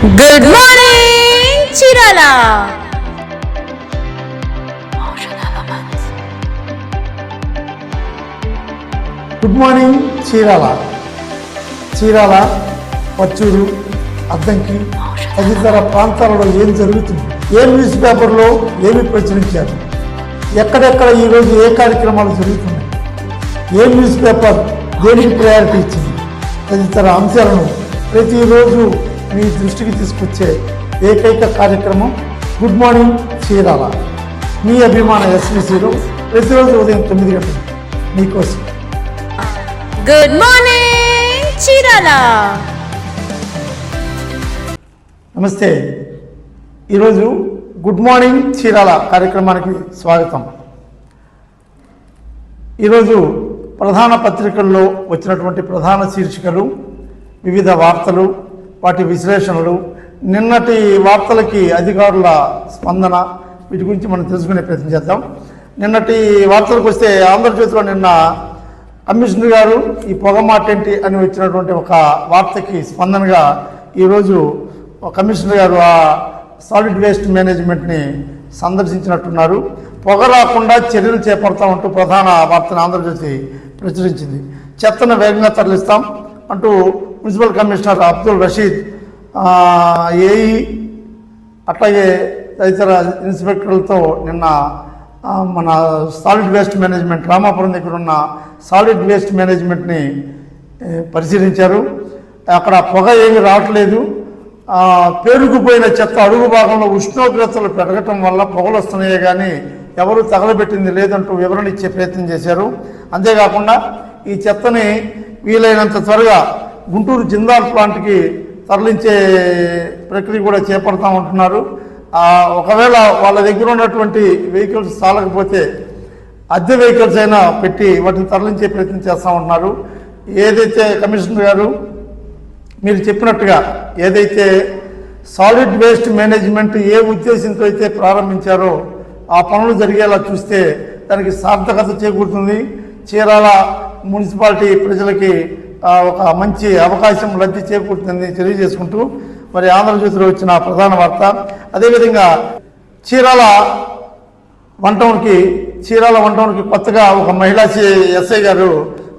Good morning Chirala. Good morning Chirala. Chirala, Pachuru, Addanki తదితర ప్రాంతాలలో ఏం జరుగుతుంది, ఏ న్యూస్ పేపర్లో ఏమి ప్రచురించారు, ఎక్కడెక్కడ ఈరోజు ఏ కార్యక్రమాలు జరుగుతున్నాయి, ఏ న్యూస్ పేపర్ దేనికి ప్రయారిటీ ఇచ్చింది తదితర అంశాలను ప్రతిరోజు మీ దృష్టికి తీసుకొచ్చే ఏకైక కార్యక్రమం గుడ్ మార్నింగ్ చీరాల. మీ అభిమాన ఎస్బీసీలో ప్రతిరోజు ఉదయం 9 గంటలకు మీకోసం. Good morning Chirala. నమస్తే. ఈరోజు గుడ్ మార్నింగ్ చీరాల కార్యక్రమానికి స్వాగతం. ఈరోజు ప్రధాన పత్రికల్లో వచ్చినటువంటి ప్రధాన శీర్షికలు, వివిధ వార్తలు, వాటి విశ్లేషణలు, నిన్నటి వార్తలకి అధికారుల స్పందన, వీటి గురించి మనం తెలుసుకునే ప్రయత్నం చేద్దాం. నిన్నటి వార్తలకు వస్తే ఆంధ్రజ్యోతిలో నిన్న కమిషనర్ గారు ఈ పొగ మాటేంటి అని వచ్చినటువంటి ఒక వార్తకి స్పందనగా ఈరోజు కమిషనర్ గారు ఆ సాలిడ్ వేస్ట్ మేనేజ్మెంట్ని సందర్శించినట్టున్నారు. పొగ రాకుండా చర్యలు చేపడతామంటూ ప్రధాన వార్తను ఆంధ్రజ్యోతి ప్రచురించింది. చెత్తను వేగంగా తరలిస్తాం అంటూ municipal commissioner Abdul Rashid, AE అట్లాగే తదితర ఇన్స్పెక్టర్లతో నిన్న మన సాలిడ్ వేస్ట్ మేనేజ్మెంట్ రామాపురం దగ్గర ఉన్న సాలిడ్ వేస్ట్ మేనేజ్మెంట్ని పరిశీలించారు. అక్కడ పొగ ఏమీ రావట్లేదు. పేరుకుపోయిన చెత్త అడుగు భాగంలో ఉష్ణోగ్రతలు పెరగటం వల్ల పొగలు వస్తున్నాయే కానీ ఎవరు తగలబెట్టింది లేదంటూ వివరణ ఇచ్చే ప్రయత్నం చేశారు. అంతేకాకుండా ఈ చెత్తని వీలైనంత త్వరగా గుంటూరు జిందాల్ ప్లాంట్కి తరలించే ప్రక్రియ కూడా చేపడతామంటున్నారు. ఒకవేళ వాళ్ళ దగ్గర ఉన్నటువంటి వెహికల్స్ చాలకపోతే అద్దె వెహికల్స్ అయినా పెట్టి వాటిని తరలించే ప్రయత్నం చేస్తామంటున్నారు. ఏదైతే కమిషనర్ గారు మీరు చెప్పినట్టుగా ఏదైతే సాలిడ్ వేస్ట్ మేనేజ్మెంట్ ఏ ఉద్దేశంతో అయితే ప్రారంభించారో ఆ పనులు జరిగేలా చూస్తే దానికి సార్థకత చేకూరుతుంది. చీరాల మున్సిపాలిటీ ప్రజలకి ఒక మంచి అవకాశం లబ్ధి చేకూరుతుందని తెలియజేసుకుంటూ మరి ఆంధ్రజ్యోతిలో వచ్చిన ప్రధాన వార్త. అదేవిధంగా చీరాల వన్ టౌన్కి కొత్తగా ఒక మహిళా ఎస్ఐ గారు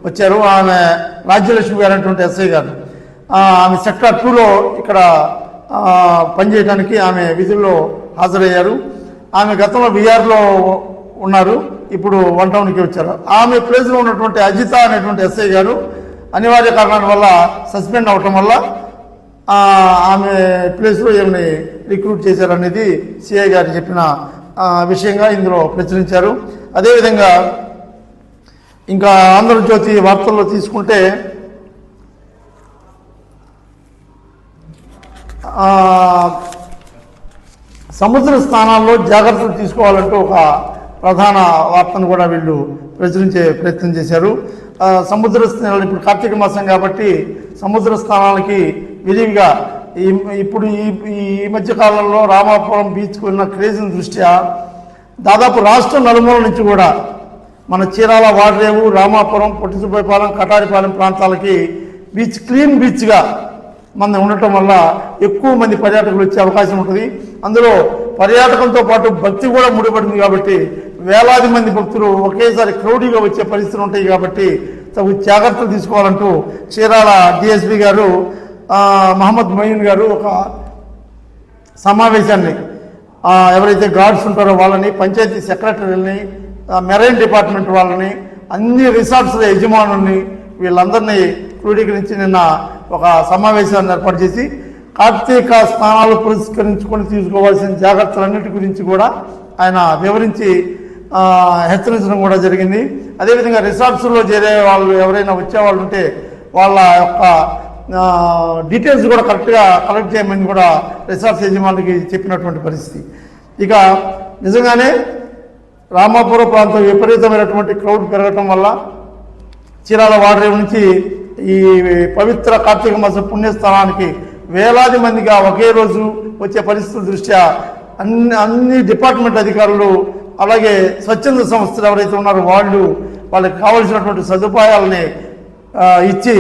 వచ్చారు. ఆమె రాజ్యలక్ష్మి గారు అనేటువంటి ఎస్ఐ గారు. ఆమె సెక్టర్ 2లో ఇక్కడ పనిచేయడానికి ఆమె విధుల్లో హాజరయ్యారు. ఆమె గతంలో బీఆర్లో ఉన్నారు, ఇప్పుడు వన్ టౌన్కి వచ్చారు. ఆమె ప్లేస్లో ఉన్నటువంటి అజిత అనేటువంటి ఎస్ఐ గారు అనివార్య కారణాల వల్ల సస్పెండ్ అవటం వల్ల ఆమె ప్లేస్లో ఏమని రిక్రూట్ చేశారనేది సిఐ గారు చెప్పిన విషయంగా ఇందులో ప్రచురించారు. అదేవిధంగా ఇంకా ఆంధ్రజ్యోతి వార్తల్లో తీసుకుంటే సముద్ర స్నానాల్లో జాగ్రత్తలు తీసుకోవాలంటూ ఒక ప్రధాన వార్తను కూడా వీళ్ళు ప్రచురించే ప్రయత్నం చేశారు. సముద్ర స్నానాలు ఇప్పుడు కార్తీక మాసం కాబట్టి సముద్ర స్నానాలకి విరివిగా ఇప్పుడు ఈ మధ్యకాలంలో రామాపురం బీచ్కు ఉన్న క్రేజ్ని దృష్ట్యా దాదాపు రాష్ట్రం నలుమూల నుంచి కూడా మన చీరాల, వాడరేవు, రామాపురం, పొట్టిసుపైపాలెం, కటారిపాలెం ప్రాంతాలకి బీచ్ క్లీన్ బీచ్గా మన ఉండటం వల్ల ఎక్కువ మంది పర్యాటకులు వచ్చే అవకాశం ఉంటుంది. అందులో పర్యాటకంతో పాటు భక్తి కూడా ముడిపడింది కాబట్టి వేలాది మంది భక్తులు ఒకేసారి క్రౌడీగా వచ్చే పరిస్థితులు ఉంటాయి. కాబట్టి తగు జాగ్రత్తలు తీసుకోవాలంటూ చీరాల డిఎస్పీ గారు మహమ్మద్ మొయిన్ గారు ఒక సమావేశాన్ని ఎవరైతే గార్డ్స్ ఉంటారో వాళ్ళని, పంచాయతీ సెక్రటరీలని, మెరైన్ డిపార్ట్మెంట్ వాళ్ళని, అన్ని రిసార్ట్స్ల యజమానుల్ని వీళ్ళందరినీ క్రోడీకరించి నిన్న ఒక సమావేశాన్ని ఏర్పాటు చేసి కార్తీక స్నానాలు పురస్కరించుకొని తీసుకోవాల్సిన జాగ్రత్తలన్నిటి గురించి కూడా ఆయన వివరించి హెచ్చరించడం కూడా జరిగింది. అదేవిధంగా రిసార్ట్స్లో చేరే వాళ్ళు ఎవరైనా వచ్చేవాళ్ళు ఉంటే వాళ్ళ యొక్క డీటెయిల్స్ కూడా కరెక్ట్గా కలెక్ట్ చేయమని కూడా రిసార్ట్స్ యజమానికి చెప్పినటువంటి పరిస్థితి. ఇక నిజంగానే రామాపురం ప్రాంతం విపరీతమైనటువంటి క్రౌడ్ పెరగటం వల్ల చీరాల వాడరేవు నుంచి ఈ పవిత్ర కార్తీక మాస పుణ్యస్థానానికి వేలాది మందిగా ఒకే రోజు వచ్చే పరిస్థితుల దృష్ట్యా అన్ని డిపార్ట్మెంట్ అధికారులు అలాగే స్వచ్ఛంద సంస్థలు ఎవరైతే ఉన్నారో వాళ్ళకి కావలసినటువంటి సదుపాయాలని ఇచ్చి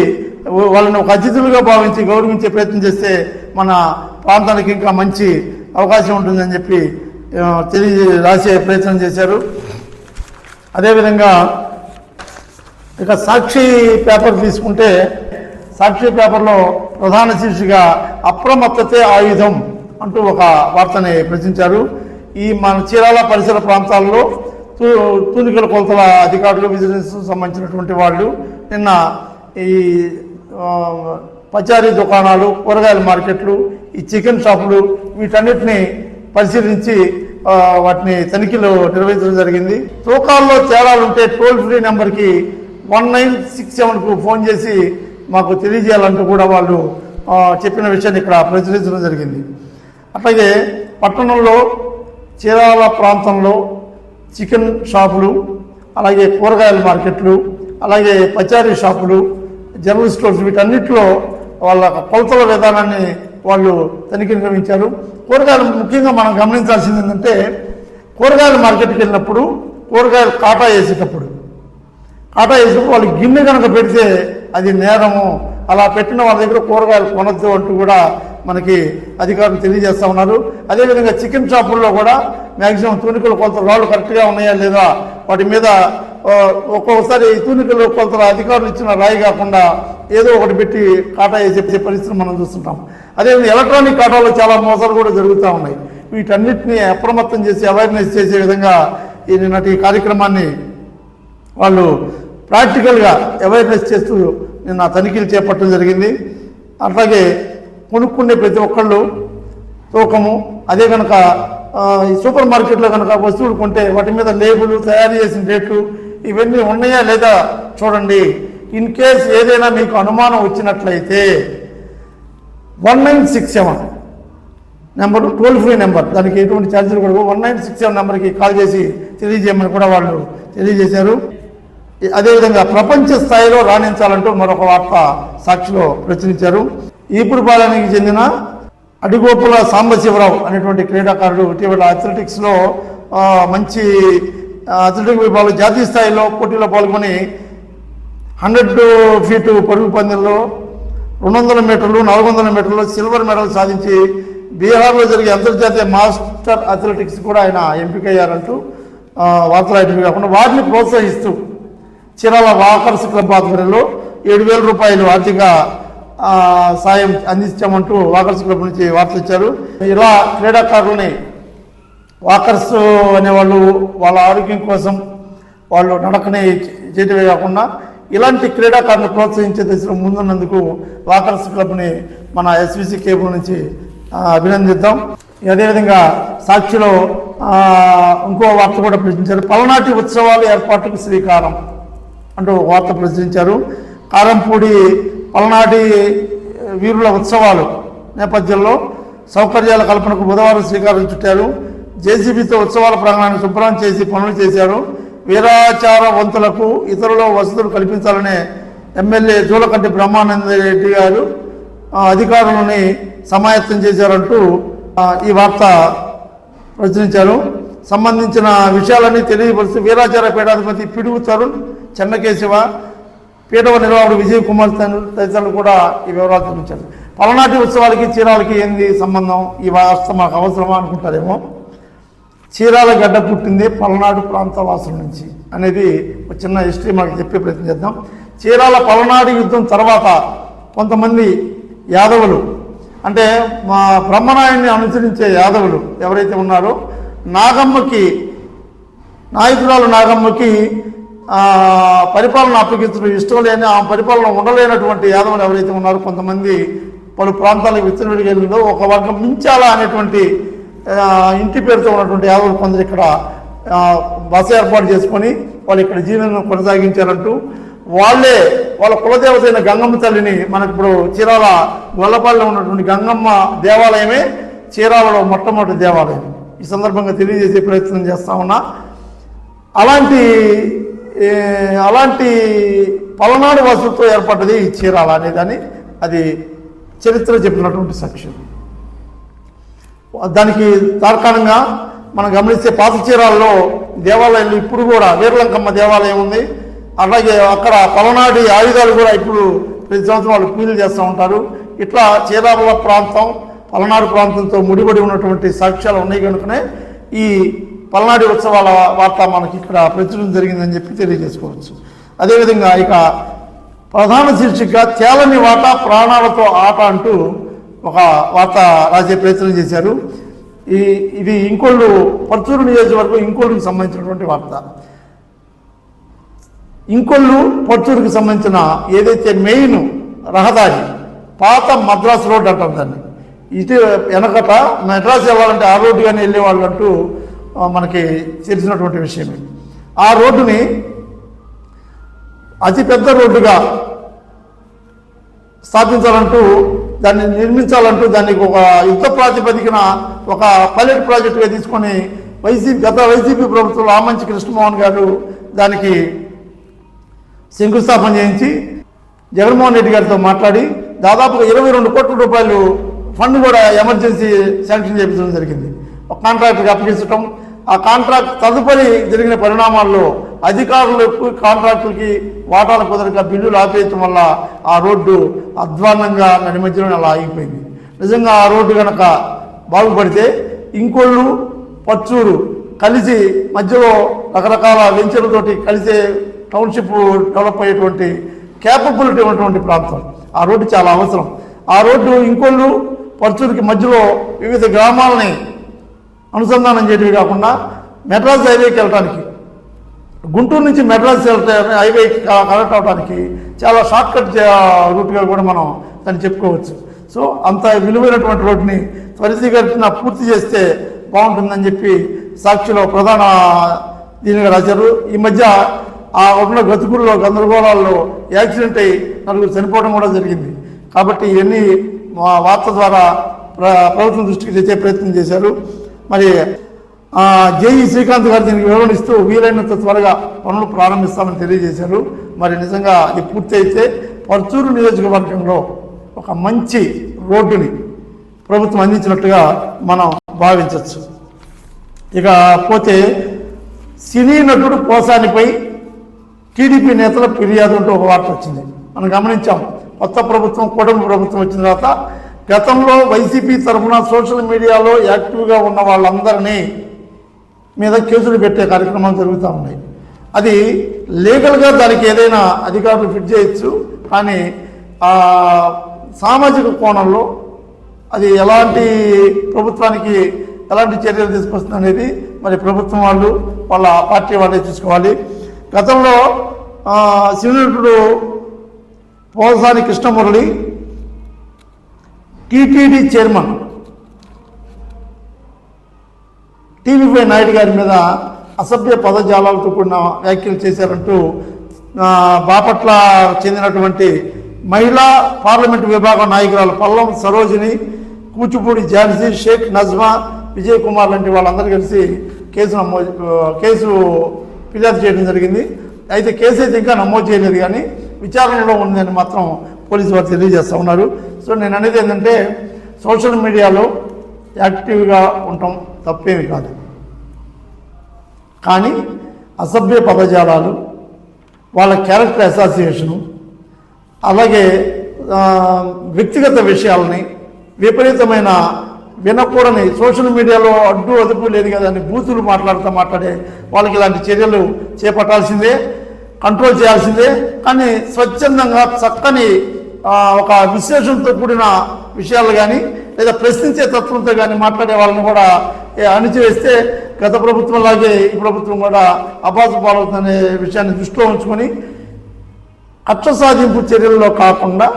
వాళ్ళని ఒక అతిథులుగా భావించి గౌరవించే ప్రయత్నం చేస్తే మన ప్రాంతానికి ఇంకా మంచి అవకాశం ఉంటుందని చెప్పి రాసే ప్రయత్నం చేశారు. అదేవిధంగా ఇక సాక్షి పేపర్ తీసుకుంటే సాక్షి పేపర్లో ప్రధాన శీర్షిక అప్రమత్తతే ఆయుధం అంటూ ఒక వార్తని ప్రచురించారు. ఈ మన చీరాల పరిసర ప్రాంతాల్లో తూనికల కొలతల అధికారులు, విజిలెన్స్ సంబంధించినటువంటి వాళ్ళు నిన్న ఈ పచారీ దుకాణాలు, కూరగాయల మార్కెట్లు, ఈ చికెన్ షాపులు వీటన్నిటిని పరిశీలించి వాటిని తనిఖీలు నిర్వహించడం జరిగింది. తూకాల్లో తేడాలుంటే టోల్ ఫ్రీ నెంబర్కి 1967కు ఫోన్ చేసి మాకు తెలియజేయాలంటూ కూడా వాళ్ళు చెప్పిన విషయాన్ని ఇక్కడ ప్రచురించడం జరిగింది. అట్లాగే పట్టణంలో చీరాల ప్రాంతంలో చికెన్ షాపులు, అలాగే కూరగాయల మార్కెట్లు, అలాగే పచారీ షాపులు, జనరల్ స్టోర్స్ వీటన్నిటిలో వాళ్ళ కొలతల విధానాన్ని వాళ్ళు తనిఖీ నిర్వహించారు. కూరగాయలు ముఖ్యంగా మనం గమనించాల్సింది ఏంటంటే కూరగాయల మార్కెట్కి వెళ్ళినప్పుడు కూరగాయలు కాటా వేసేటప్పుడు వాళ్ళు గిన్నె కనుక పెడితే అది నేరము, అలా పెట్టిన వాళ్ళ దగ్గర కూరగాయలు కొనద్దు అంటూ కూడా మనకి అధికారులు తెలియజేస్తూ ఉన్నారు. అదేవిధంగా చికెన్ షాపుల్లో కూడా మ్యాక్సిమం తూనికల కొలతలు రాళ్ళు కరెక్ట్గా ఉన్నాయా లేదా వాటి మీద ఒక్కొక్కసారి తూనికల కొలతల అధికారులు ఇచ్చిన రాయి కాకుండా ఏదో ఒకటి పెట్టి కాటా వేసే పరిస్థితులు మనం చూస్తుంటాం. అదేవిధంగా ఎలక్ట్రానిక్ కాటాలో చాలా మోసాలు కూడా జరుగుతూ ఉన్నాయి. వీటన్నిటిని అప్రమత్తం చేసి అవేర్నెస్ చేసే విధంగా ఈ నిన్నటి కార్యక్రమాన్ని వాళ్ళు ప్రాక్టికల్గా అవేర్నెస్ చేస్తూ నిన్న తనిఖీలు చేపట్టడం జరిగింది. అట్లాగే కొనుక్కునే ప్రతి ఒక్కళ్ళు తూకము, అదే కనుక ఈ సూపర్ మార్కెట్లో కనుక వస్తువులు కొంటే వాటి మీద లేబుల్, తయారు చేసిన డేట్లు ఇవన్నీ ఉన్నాయా లేదా చూడండి. ఇన్ కేస్ ఏదైనా మీకు అనుమానం వచ్చినట్లయితే 1967 నెంబరు టోల్ ఫ్రీ నెంబర్, దానికి ఎటువంటి ఛార్జీలు కూడా 1967 నెంబర్కి కాల్ చేసి తెలియజేయమని కూడా వాళ్ళు తెలియజేశారు. అదేవిధంగా ప్రపంచ స్థాయిలో రాణించాలంటూ మరొక వార్త సాక్షిలో ప్రచురించారు. ఈపుడుపాలెనికి చెందిన అడిగోపుల సాంబశివరావు అనేటువంటి క్రీడాకారుడు ఇటీవల అథ్లెటిక్స్లో మంచి అథ్లెటిక్ విభాగంలో జాతీయ స్థాయిలో పోటీలో పాల్గొని 100 ఫీటు పరుగు పందెంలో 200 మీటర్లు, 400 మీటర్లు సిల్వర్ మెడల్ సాధించి బీహార్లో జరిగే అంతర్జాతీయ మాస్టర్ అథ్లెటిక్స్ కూడా ఆయన ఎంపికయ్యారంటూ వార్తలు రాయటమే కాకుండా వారిని ప్రోత్సహిస్తూ చీరాల వాకర్స్ క్లబ్ ఆధ్వర్యంలో 7,000 రూపాయలు ఆర్థిక సాయం అందించామంటూ వాకర్స్ క్లబ్ నుంచి వార్తలు ఇచ్చారు. ఇలా క్రీడాకారులని వాకర్స్ అనేవాళ్ళు వాళ్ళ ఆరోగ్యం కోసం వాళ్ళు నడకని చేయటమే కాకుండా ఇలాంటి క్రీడాకారులను ప్రోత్సహించే దిశలో ముందున్నందుకు వాకర్స్ క్లబ్ని మన ఎస్విసి కేబుల్ నుంచి అభినందిద్దాం. అదేవిధంగా సాక్షిలో ఇంకో వార్త కూడా ప్రచురించారు. పలనాటి ఉత్సవాలు ఏర్పాటుకు శ్రీకారం అంటూ వార్త ప్రచురించారు. కారంపూడి పలనాటి వీరుల ఉత్సవాలు నేపథ్యంలో సౌకర్యాల కల్పనకు బుధవారం శ్రీకారం చుట్టారు. జేసీబీతో ఉత్సవాల ప్రాంగణాన్ని శుభ్రం చేసి పనులు చేశారు. వీరాచారవంతులకు ఇతరుల వసతులు కల్పించాలనే ఎమ్మెల్యే జూలకంటి బ్రహ్మానందరెడ్డి గారు అధికారులని సమాయత్తం చేశారంటూ ఈ వార్త ప్రచురించారు. సంబంధించిన విషయాలన్నీ తెలియపరుస్తూ వీరాచార పీఠాధిపతి పిడుగు తరుణ్, చెన్నకేశవ, పీఠవ నిర్వాహకుడు విజయ్ కుమార్ తదితరులు కూడా ఈ వివరాలు చూపించారు. పలనాటి ఉత్సవాలకి చీరాలకి ఏంది సంబంధం, ఈ వార్త మాకు అవసరమా అనుకుంటారేమో. చీరాల గడ్డ పుట్టింది పలనాడు ప్రాంత వాసుల నుంచి అనేది ఒక చిన్న హిస్టరీ మనకు చెప్పే ప్రయత్నం చేద్దాం. చీరాల పలనాడు యుద్ధం తర్వాత కొంతమంది యాదవులు, అంటే మా బ్రహ్మనాయుడిని అనుసరించే యాదవులు ఎవరైతే ఉన్నారో నాగమ్మకి, నాయకురాలు నాగమ్మకి పరిపాలన అప్పగించడం ఇష్టం లేని, ఆ పరిపాలన ఉండలేనటువంటి యాదవులు ఎవరైతే ఉన్నారో కొంతమంది పలు ప్రాంతాలకు విచ్చలవిడిగా వెళ్ళిందో ఒక వర్గం మించాల అనేటువంటి ఇంటి పేరుతో ఉన్నటువంటి యాదవులు కొందరు ఇక్కడ బస ఏర్పాటు చేసుకొని వాళ్ళు ఇక్కడ జీవనం కొనసాగించారంటూ వాళ్ళే వాళ్ళ కులదేవత అయిన గంగమ్మ తల్లిని మనకి ఇప్పుడు చీరాల గొల్లపల్లిలో ఉన్నటువంటి గంగమ్మ దేవాలయమే చీరాలలో మొట్టమొదటి దేవాలయం. ఈ సందర్భంగా తెలియజేసే ప్రయత్నం చేస్తా ఉన్నా. అలాంటి పలనాడు వసతులతో ఏర్పడ్డది ఈ చీరాల అనేదాన్ని అది చరిత్ర చెప్పినటువంటి సాక్ష్యం. దానికి తార్కాణంగా మనం గమనిస్తే పాత చీరాలలో దేవాలయంలో ఇప్పుడు కూడా వీరలంకమ్మ దేవాలయం ఉంది. అలాగే అక్కడ పలనాటి ఆయుధాలు కూడా ఇప్పుడు ప్రతి సంవత్సరం వాళ్ళు పూజలు చేస్తూ ఉంటారు. ఇట్లా చీరాల ప్రాంతం పల్నాడు ప్రాంతంతో ముడిపడి ఉన్నటువంటి సాక్ష్యాలు ఉన్నాయి కనుకనే ఈ పల్నాడు ఉత్సవాల వార్త మనకి ఇక్కడ ప్రచురణ జరిగిందని చెప్పి తెలియజేసుకోవచ్చు. అదేవిధంగా ఇక ప్రధాన శీర్షిక తేలని వాట ప్రాణాలతో ఆట అంటూ ఒక వార్త రాసే ప్రయత్నం చేశారు. ఇది ఇంకోళ్ళు పర్చూరు నియోజకవర్గం ఇంకోళ్ళకి సంబంధించినటువంటి వార్త. ఇంకొల్లు పర్చూరుకి సంబంధించిన ఏదైతే మెయిన్ రహదారి పాత మద్రాసు రోడ్ అంటారు దాన్ని. ఇటు వెనకట మెడ్రాస్ వెళ్ళాలంటే ఆ రోడ్డు కానీ వెళ్ళేవాళ్ళు అంటూ మనకి తెలిసినటువంటి విషయమే. ఆ రోడ్డుని అతిపెద్ద రోడ్డుగా స్థాపించాలంటూ దాన్ని నిర్మించాలంటూ దానికి ఒక యుద్ధ ప్రాతిపదికన ఒక పైలట్ ప్రాజెక్టుగా తీసుకొని గత వైసీపీ ప్రభుత్వం ఆమంచి కృష్ణమోహన్ గారు దానికి శంకుస్థాపన చేయించి జగన్మోహన్ రెడ్డి గారితో మాట్లాడి దాదాపుగా 22 కోట్ల రూపాయలు ఫండ్ కూడా ఎమర్జెన్సీ శాంక్షన్ చేయించడం జరిగింది. ఒక కాంట్రాక్టర్కి అప్పగించడం, ఆ కాంట్రాక్ట్ తదుపరి జరిగిన పరిణామాల్లో అధికారులకు కాంట్రాక్టులకి వాటాల కుదరక బిల్లులు ఆపేయటం వల్ల ఆ రోడ్డు అధ్వాన్నంగా నడి మధ్యలో అలా ఆగిపోయింది. నిజంగా ఆ రోడ్డు కనుక బాగుపడితే ఇంకోళ్ళు పర్చూరు కలిసి మధ్యలో రకరకాల వెంచర్లతోటి కలిసే టౌన్షిప్ డెవలప్ అయ్యేటువంటి క్యాపబిలిటీ ఉన్నటువంటి ప్రాంతం. ఆ రోడ్డు చాలా అవసరం. ఆ రోడ్డు ఇంకోళ్ళు పర్చూరుకి మధ్యలో వివిధ గ్రామాలని అనుసంధానం చేయడమే కాకుండా మెడ్రాస్ హైవేకి వెళ్ళడానికి, గుంటూరు నుంచి మెడ్రాస్ హైవే కనెక్ట్ అవడానికి చాలా షార్ట్కట్ రూట్గా కూడా మనం దాన్ని చెప్పుకోవచ్చు. సో అంత విలువైనటువంటి రోడ్డుని త్వరితగతిన పూర్తి చేస్తే బాగుంటుందని చెప్పి సాక్షిలో ప్రధాన దీనిగా రాశారు. ఈ మధ్య ఆ ఉన్న గతుకుల్లో గందరగోళాల్లో యాక్సిడెంట్ అయ్యి 4 చనిపోవడం కూడా జరిగింది. కాబట్టి ఇవన్నీ వార్త ద్వారా ప్రభుత్వం దృష్టికి తెచ్చే ప్రయత్నం చేశారు. మరి జేఈ శ్రీకాంత్ గారు దీనికి వివరణిస్తూ వీలైనంత త్వరగా పనులు ప్రారంభిస్తామని తెలియజేశారు. మరి నిజంగా ఇది పూర్తి అయితే పర్చూరు నియోజకవర్గంలో ఒక మంచి రోడ్డుని ప్రభుత్వం అందించినట్టుగా మనం భావించవచ్చు. ఇక పోతే సినీ నటుడు పోసానిపై టీడీపీ నేతల ఫిర్యాదు అంటూ ఒక వార్త వచ్చింది. మనం గమనించాం, కొత్త ప్రభుత్వం కూటమి ప్రభుత్వం వచ్చిన తర్వాత గతంలో వైసీపీ తరఫున సోషల్ మీడియాలో యాక్టివ్గా ఉన్న వాళ్ళందరినీ మీద కేసులు పెట్టే కార్యక్రమాలు జరుగుతూ ఉన్నాయి. అది లీగల్గా దానికి ఏదైనా అధికారులు ఫిట్ చేయొచ్చు, కానీ సామాజిక కోణంలో అది ఎలాంటి ప్రభుత్వానికి ఎలాంటి చర్యలు తీసుకొస్తుంది అనేది మరి ప్రభుత్వం వాళ్ళు వాళ్ళ పార్టీ వాళ్ళే చూసుకోవాలి. గతంలో సినీనటుడు Posani Krishnamurali TTD chairman TV five Naidu గారి మీద అసభ్య పదజాలాలతో కూడిన వ్యాఖ్యలు చేశారంటూ బాపట్ల చెందినటువంటి మహిళా పార్లమెంటు విభాగం నాయకురాలు పల్లం సరోజిని, కూచిపూడి ఝాన్సీ, షేక్ నజ్మా, విజయ్ కుమార్ లాంటి వాళ్ళందరూ కలిసి కేసు ఫిర్యాదు చేయడం జరిగింది. అయితే కేసు అయితే ఇంకా నమోదు చేయలేదు, కానీ విచారణలో ఉందని మాత్రం పోలీసు వారు తెలియజేస్తూ ఉన్నారు. సో నేను అనేది ఏంటంటే సోషల్ మీడియాలో యాక్టివ్గా ఉండటం తప్పేమి కాదు, కానీ అసభ్య పదజాలాలు, వాళ్ళ క్యారెక్టర్ అసోసియేషను, అలాగే వ్యక్తిగత విషయాలని విపరీతమైన వినకూడని సోషల్ మీడియాలో అడ్డు అదుపు లేదు కదా అని బూతులు మాట్లాడే వాళ్ళకి ఇలాంటి చర్యలు చేపట్టాల్సిందే, కంట్రోల్ చేయాల్సిందే. కానీ స్వచ్ఛందంగా చక్కని ఒక విశ్లేషణతో కూడిన విషయాలు కానీ లేదా ప్రశ్నించే తత్వంతో కానీ మాట్లాడే వాళ్ళని కూడా అణిచివేస్తే గత ప్రభుత్వం లాగే ఈ ప్రభుత్వం కూడా అబాసు పాలవుతుందనే విషయాన్ని దృష్టిలో ఉంచుకొని కక్ష సాధింపు చర్యల్లో కాకుండా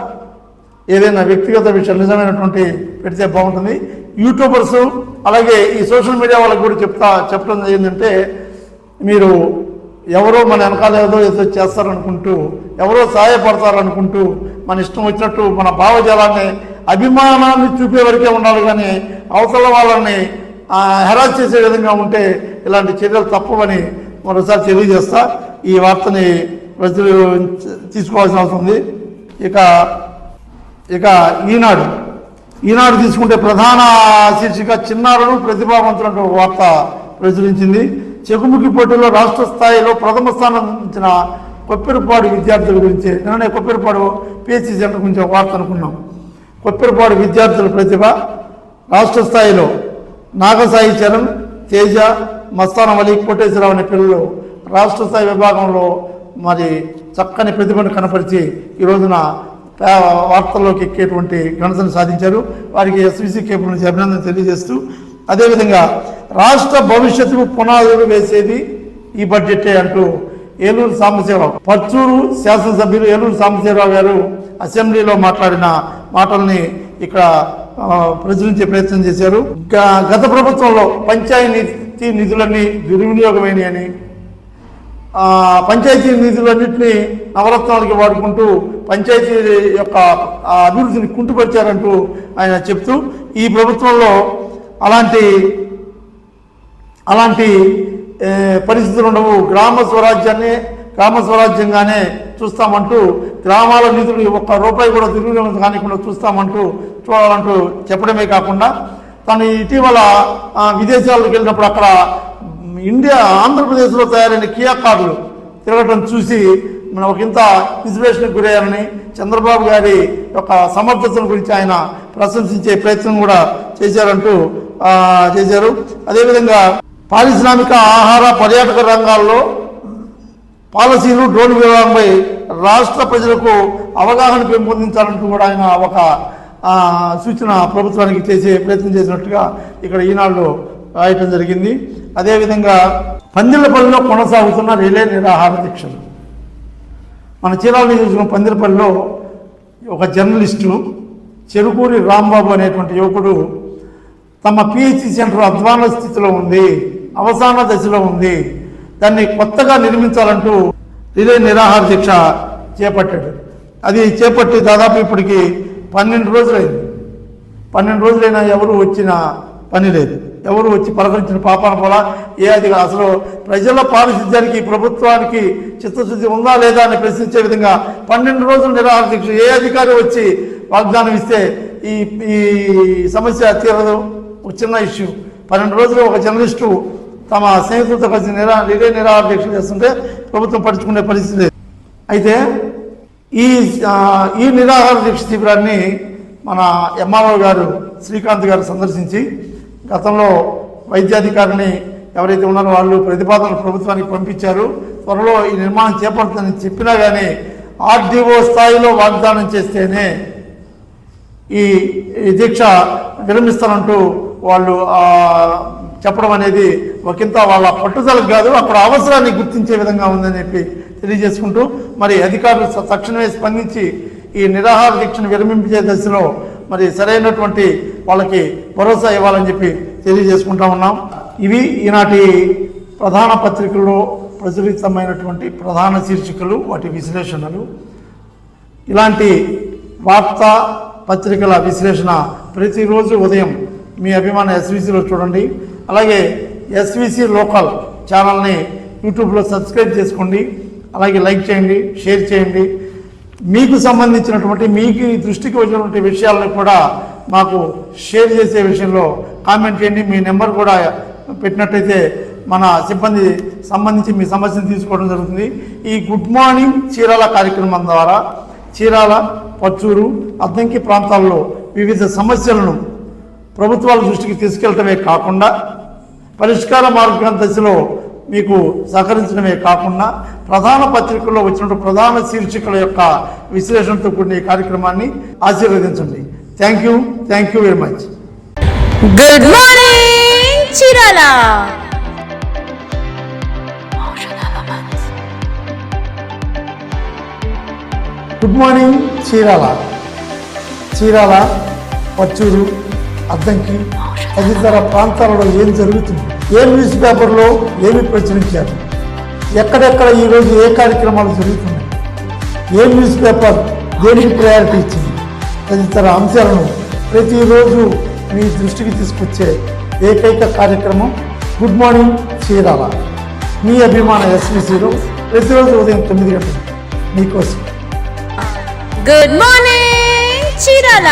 ఏదైనా వ్యక్తిగత విషయాలు నిజమైనటువంటి పెడితే బాగుంటుంది. యూట్యూబర్స్ అలాగే ఈ సోషల్ మీడియా వాళ్ళకి కూడా చెప్పడం ఏంటంటే, మీరు ఎవరో మన వెనకాల ఏదో చేస్తారనుకుంటూ, ఎవరో సహాయపడతారనుకుంటూ మన ఇష్టం వచ్చినట్టు మన భావజాలాన్ని అభిమానాన్ని చూపే వరకే ఉండాలి, కానీ అవతల వాళ్ళని హెరాస్ చేసే విధంగా ఉంటే ఇలాంటి చర్యలు తప్పవని మరోసారి తెలియజేస్తా. ఈ వార్తని ప్రజలు తీసుకోవాల్సిన అవసరం ఉంది. ఇక ఈనాడు తీసుకుంటే ప్రధాన శీర్షిక చిన్నారులు ప్రతిభావంతులంటూ ఒక వార్త ప్రచురించింది. చెకుముకి పోటీలో రాష్ట్ర స్థాయిలో ప్రథమ స్థానం ఇచ్చిన కొప్పెరపాడు విద్యార్థుల గురించి నిన్ననే కొప్పెరపాడు పిహెచ్సి సెంటర్ గురించి ఒక వార్త అనుకున్నాం. కొప్పిరపాడు విద్యార్థుల ప్రతిభ, రాష్ట్ర స్థాయిలో నాగసాయి చరణ్, తేజ, మస్తానం అలీ, కోటేశ్వరరావు అనే పిల్లలు రాష్ట్ర స్థాయి విభాగంలో మరి చక్కని ప్రతిభను కనపరిచి ఈ రోజున వార్తల్లోకి ఎక్కేటువంటి ఘనతను సాధించారు. వారికి ఎస్విసి కేబుల్ నుంచి అభినందన తెలియజేస్తూ, అదేవిధంగా రాష్ట్ర భవిష్యత్తుకు పునాదులు వేసేది ఈ బడ్జెటే అంటూ ఏలూరు సాంబశివరావు, పర్చూరు శాసనసభ్యులు ఏలూరు సాంబశివరావు గారు అసెంబ్లీలో మాట్లాడిన మాటల్ని ఇక్కడ ప్రచురించే ప్రయత్నం చేశారు. గత ప్రభుత్వంలో పంచాయతీ నిధులన్నీ దుర్వినియోగమైనని, పంచాయతీ నిధులన్నింటినీ నవరత్నాలకి వాడుకుంటూ పంచాయతీ యొక్క అభివృద్ధిని కుంటుపరిచారంటూ ఆయన చెప్తూ, ఈ ప్రభుత్వంలో అలాంటి పరిస్థితులు ఉండవు, గ్రామ స్వరాజ్యంగానే చూస్తామంటూ, గ్రామాల నిధులు ఒక్క రూపాయి కూడా దుర్వినియోగం కానికుండా చూడాలంటూ చెప్పడమే కాకుండా, తను ఇటీవల విదేశాలకు వెళ్ళినప్పుడు అక్కడ ఆంధ్రప్రదేశ్లో తయారైన కియా కార్లు తిరగటం చూసి మనం ఒకంత ఇన్స్పిరేషన్కి గురయ్యారని, చంద్రబాబు గారి యొక్క సమర్థతను గురించి ఆయన ప్రశంసించే ప్రయత్నం కూడా చేశారు. అదేవిధంగా పారిశ్రామిక, ఆహార, పర్యాటక రంగాల్లో పాలసీలు, డ్రోన్ విభాగంపై రాష్ట్ర ప్రజలకు అవగాహన పెంపొందించాలంటూ కూడా ఆయన ఒక సూచన ప్రభుత్వానికి చేసే ప్రయత్నం చేసినట్టుగా ఇక్కడ ఈనాడులో రాయటం జరిగింది. అదేవిధంగా పందిళ్ళపల్లిలో కొనసాగుతున్న రిలే నిరాహార దీక్షలు. మన చీరాల నియోజకవర్గం పందిళ్ళపల్లిలో ఒక జర్నలిస్టు చెరుకూరి రాంబాబు అనేటువంటి యువకుడు తమ పిహెచ్సి సెంటర్ అధ్వాన స్థితిలో ఉంది, అవసాన దశలో ఉంది, దాన్ని కొత్తగా నిర్మించాలంటూ రిలే నిరాహార దీక్ష చేపట్టాడు. అది చేపట్టి దాదాపు ఇప్పటికి 12 రోజులైంది. 12 రోజులైనా ఎవరు వచ్చిన పని లేదు, ఎవరు వచ్చి పలకరించిన పాపాన పోలా. అసలు ప్రజల పారిశుద్ధ్యానికి ప్రభుత్వానికి చిత్తశుద్ధి ఉందా లేదా అని ప్రశ్నించే విధంగా 12 రోజులు నిరాహార దీక్ష. ఏ అధికారి వచ్చి వాగ్దానం ఇస్తే ఈ సమస్య తీరదు. ఒక చిన్న ఇష్యూ 12 రోజులు ఒక జర్నలిస్టు తమ స్నేహితులతో కలిసి రిలే నిరాహార దీక్ష చేస్తుంటే ప్రభుత్వం పట్టించుకునే పరిస్థితి లేదు. అయితే ఈ నిరాహార దీక్ష శిబిరాన్ని మన ఎంఆర్ఓ గారు శ్రీకాంత్ గారు సందర్శించి గతంలో వైద్యాధికారిని ఎవరైతే ఉన్నారో వాళ్ళు ప్రతిపాదనలు ప్రభుత్వానికి పంపించారు. త్వరలో ఈ నిర్మాణం చేపడుతుందని చెప్పినా కానీ ఆర్డీఓ స్థాయిలో వాగ్దానం చేస్తేనే ఈ దీక్ష విరమిస్తానంటూ వాళ్ళు చెప్పడం అనేది ఒకంత వాళ్ళ పట్టుదలకు కాదు, అక్కడ అవసరాన్ని గుర్తించే విధంగా ఉందని చెప్పి తెలియజేసుకుంటూ, మరి అధికారులు తక్షణమే స్పందించి ఈ నిరాహార దీక్షను విరమించే దశలో మరి సరైనటువంటి వాళ్ళకి భరోసా ఇవ్వాలని చెప్పి తెలియజేసుకుంటా ఉన్నాం. ఇవి ఈనాటి ప్రధాన పత్రికల్లో ప్రచురితమైనటువంటి ప్రధాన శీర్షికలు, వాటి విశ్లేషణలు. ఇలాంటి వార్తా పత్రికల విశ్లేషణ ప్రతిరోజు ఉదయం మీ అభిమాన ఎస్విసిలో చూడండి. అలాగే ఎస్విసి లోకల్ ఛానల్ని యూట్యూబ్లో సబ్స్క్రైబ్ చేసుకోండి. అలాగే లైక్ చేయండి, షేర్ చేయండి. మీకు సంబంధించినటువంటి మీకు దృష్టికి వచ్చినటువంటి విషయాలను కూడా మాకు షేర్ చేసే విషయంలో కామెంట్ చేయండి. మీ నెంబర్ కూడా పెట్టినట్టయితే మన సిబ్బంది సంబంధించి మీ సమస్యను తీసుకోవడం జరుగుతుంది. ఈ గుడ్ మార్నింగ్ చీరాల కార్యక్రమం ద్వారా చీరాల, పచ్చూరు, అద్దంకి ప్రాంతాల్లో వివిధ సమస్యలను ప్రభుత్వాల దృష్టికి తీసుకెళ్లటమే కాకుండా పరిష్కార మార్గం దశలో మీకు సహకరించడమే కాకుండా ప్రధాన పత్రికల్లో వచ్చినటువంటి ప్రధాన శీర్షికల యొక్క విశ్లేషణతో కూడిన ఈ కార్యక్రమాన్ని ఆశీర్వదించండి. Thank you very much. Good morning Chirala. Good morning Chirala, Pachuru, Addanki తదితర ప్రాంతాలలో ఏం జరుగుతుంది, ఏ న్యూస్ పేపర్లో ఏమి ప్రచురించారు, ఎక్కడెక్కడ ఈరోజు ఏ కార్యక్రమాలు జరుగుతున్నాయి, ఏ న్యూస్ పేపర్ దేనికి ప్రయారిటీ ఇచ్చింది తదితర అంశాలను ప్రతిరోజు మీ దృష్టికి తీసుకొచ్చే ఏకైక కార్యక్రమం గుడ్ మార్నింగ్ చీరాల. మీ అభిమాన ఎస్విసిలో ప్రతిరోజు ఉదయం 9 గంటలకు మీకోసం. Good morning Chirala.